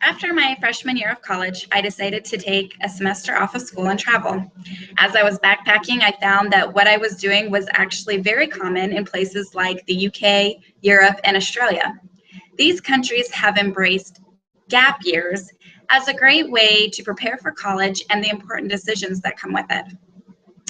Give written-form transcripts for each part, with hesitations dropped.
After my freshman year of college, I decided to take a semester off of school and travel. As I was backpacking, I found that what I was doing was actually very common in places like the UK, Europe, and Australia. These countries have embraced gap years as a great way to prepare for college and the important decisions that come with it.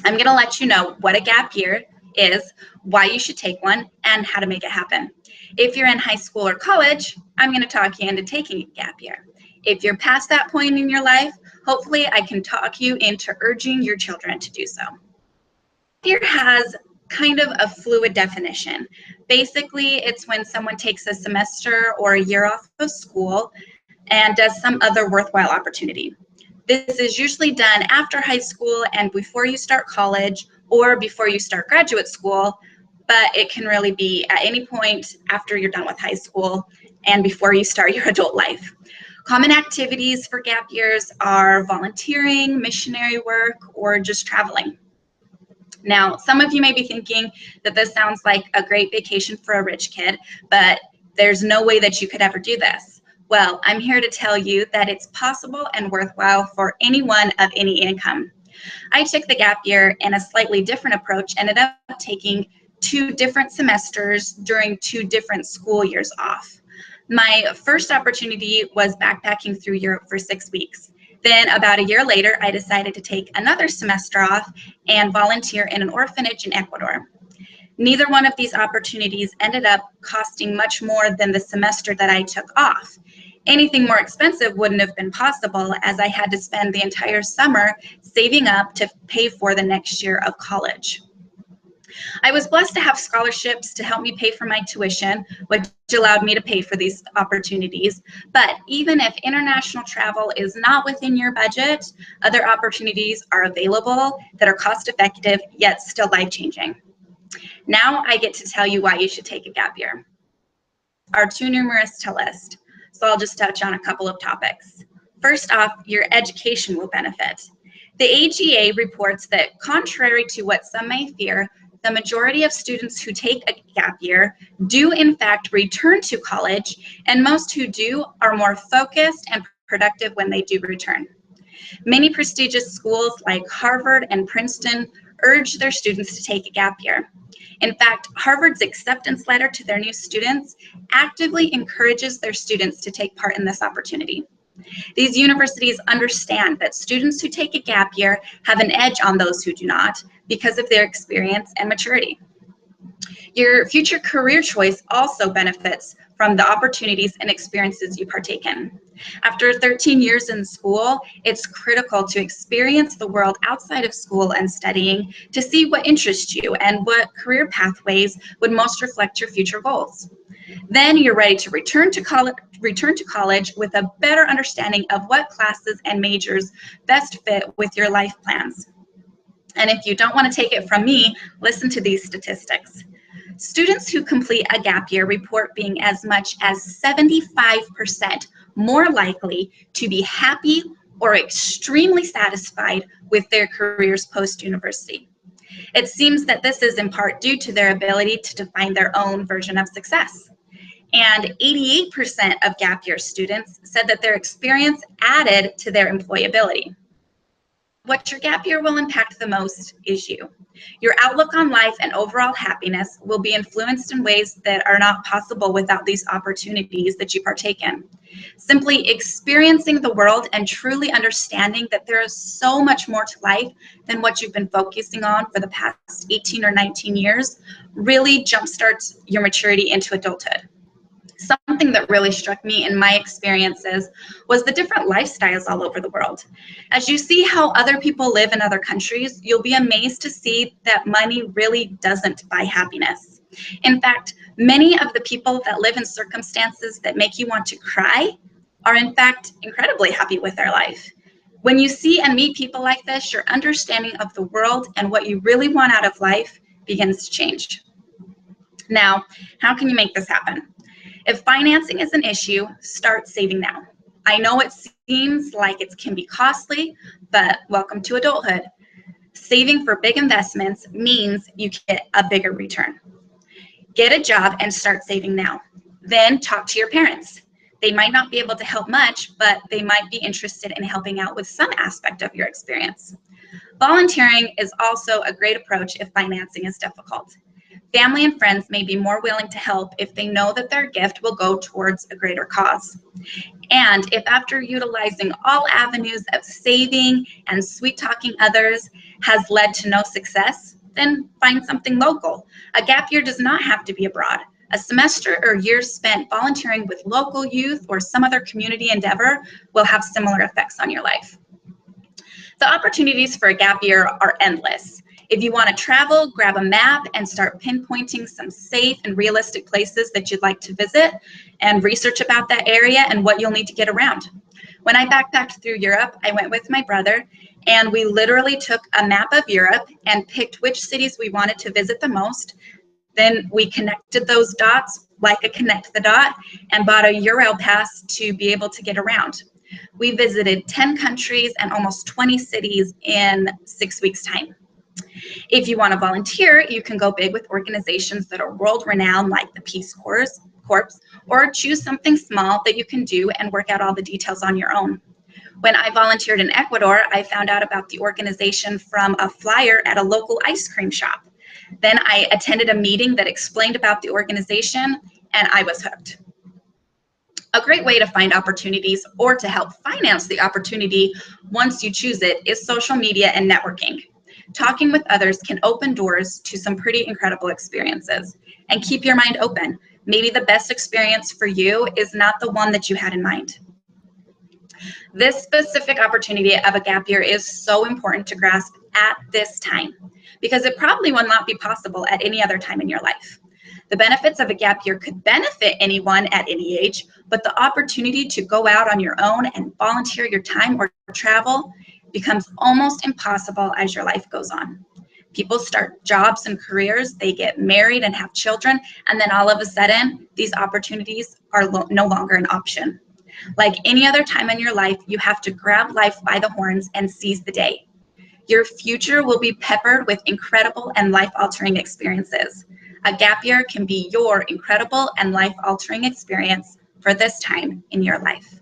I'm going to let you know what a gap year is, why you should take one, and how to make it happen. If you're in high school or college, I'm going to talk you into taking a gap year. If you're past that point in your life, hopefully I can talk you into urging your children to do so. Gap year has kind of a fluid definition. Basically, it's when someone takes a semester or a year off of school and does some other worthwhile opportunity. This is usually done after high school and before you start college or before you start graduate school, but it can really be at any point after you're done with high school and before you start your adult life. Common activities for gap years are volunteering, missionary work, or just traveling. Now, some of you may be thinking that this sounds like a great vacation for a rich kid, but there's no way that you could ever do this. Well, I'm here to tell you that it's possible and worthwhile for anyone of any income. I took the gap year in a slightly different approach, ended up taking 2 different semesters during 2 different school years off. My first opportunity was backpacking through Europe for 6 weeks. Then about a year later, I decided to take another semester off and volunteer in an orphanage in Ecuador. Neither one of these opportunities ended up costing much more than the semester that I took off. Anything more expensive wouldn't have been possible, as I had to spend the entire summer saving up to pay for the next year of college. I was blessed to have scholarships to help me pay for my tuition, which allowed me to pay for these opportunities. But even if international travel is not within your budget, other opportunities are available that are cost effective yet still life-changing. Now I get to tell you why you should take a gap year. Are too numerous to list, so I'll just touch on a couple of topics. First off, your education will benefit. The AGA reports that contrary to what some may fear, the majority of students who take a gap year do in fact return to college, and most who do are more focused and productive when they do return. Many prestigious schools like Harvard and Princeton urge their students to take a gap year. In fact, Harvard's acceptance letter to their new students actively encourages their students to take part in this opportunity. These universities understand that students who take a gap year have an edge on those who do not because of their experience and maturity. Your future career choice also benefits from the opportunities and experiences you partake in. After 13 years in school, it's critical to experience the world outside of school and studying to see what interests you and what career pathways would most reflect your future goals. Then you're ready to return to college with a better understanding of what classes and majors best fit with your life plans. And if you don't want to take it from me, listen to these statistics. Students who complete a gap year report being as much as 75% more likely to be happy or extremely satisfied with their careers post-university. It seems that this is in part due to their ability to define their own version of success. And 88% of gap year students said that their experience added to their employability. What your gap year will impact the most is you. Your outlook on life and overall happiness will be influenced in ways that are not possible without these opportunities that you partake in. Simply experiencing the world and truly understanding that there is so much more to life than what you've been focusing on for the past 18 or 19 years really jumpstarts your maturity into adulthood. Something that really struck me in my experiences was the different lifestyles all over the world. As you see how other people live in other countries, you'll be amazed to see that money really doesn't buy happiness. In fact, many of the people that live in circumstances that make you want to cry are in fact incredibly happy with their life. When you see and meet people like this, your understanding of the world and what you really want out of life begins to change. Now, how can you make this happen? If financing is an issue, start saving now. I know it seems like it can be costly, but welcome to adulthood. Saving for big investments means you get a bigger return. Get a job and start saving now. Then talk to your parents. They might not be able to help much, but they might be interested in helping out with some aspect of your experience. Volunteering is also a great approach if financing is difficult. Family and friends may be more willing to help if they know that their gift will go towards a greater cause. And if after utilizing all avenues of saving and sweet talking others has led to no success, then find something local. A gap year does not have to be abroad. A semester or years spent volunteering with local youth or some other community endeavor will have similar effects on your life. The opportunities for a gap year are endless. If you want to travel, grab a map and start pinpointing some safe and realistic places that you'd like to visit and research about that area and what you'll need to get around. When I backpacked through Europe, I went with my brother and we literally took a map of Europe and picked which cities we wanted to visit the most. Then we connected those dots like a connect the dot and bought a Euro pass to be able to get around. We visited 10 countries and almost 20 cities in 6 weeks' time. If you want to volunteer, you can go big with organizations that are world-renowned like the Peace Corps, or choose something small that you can do and work out all the details on your own. When I volunteered in Ecuador, I found out about the organization from a flyer at a local ice cream shop. Then I attended a meeting that explained about the organization, and I was hooked. A great way to find opportunities or to help finance the opportunity once you choose it is social media and networking. Talking with others can open doors to some pretty incredible experiences. And keep your mind open. Maybe the best experience for you is not the one that you had in mind. This specific opportunity of a gap year is so important to grasp at this time because it probably will not be possible at any other time in your life. The benefits of a gap year could benefit anyone at any age, but the opportunity to go out on your own and volunteer your time or travel becomes almost impossible as your life goes on. People start jobs and careers, they get married and have children, and then all of a sudden, these opportunities are no longer an option. Like any other time in your life, you have to grab life by the horns and seize the day. Your future will be peppered with incredible and life-altering experiences. A gap year can be your incredible and life-altering experience for this time in your life.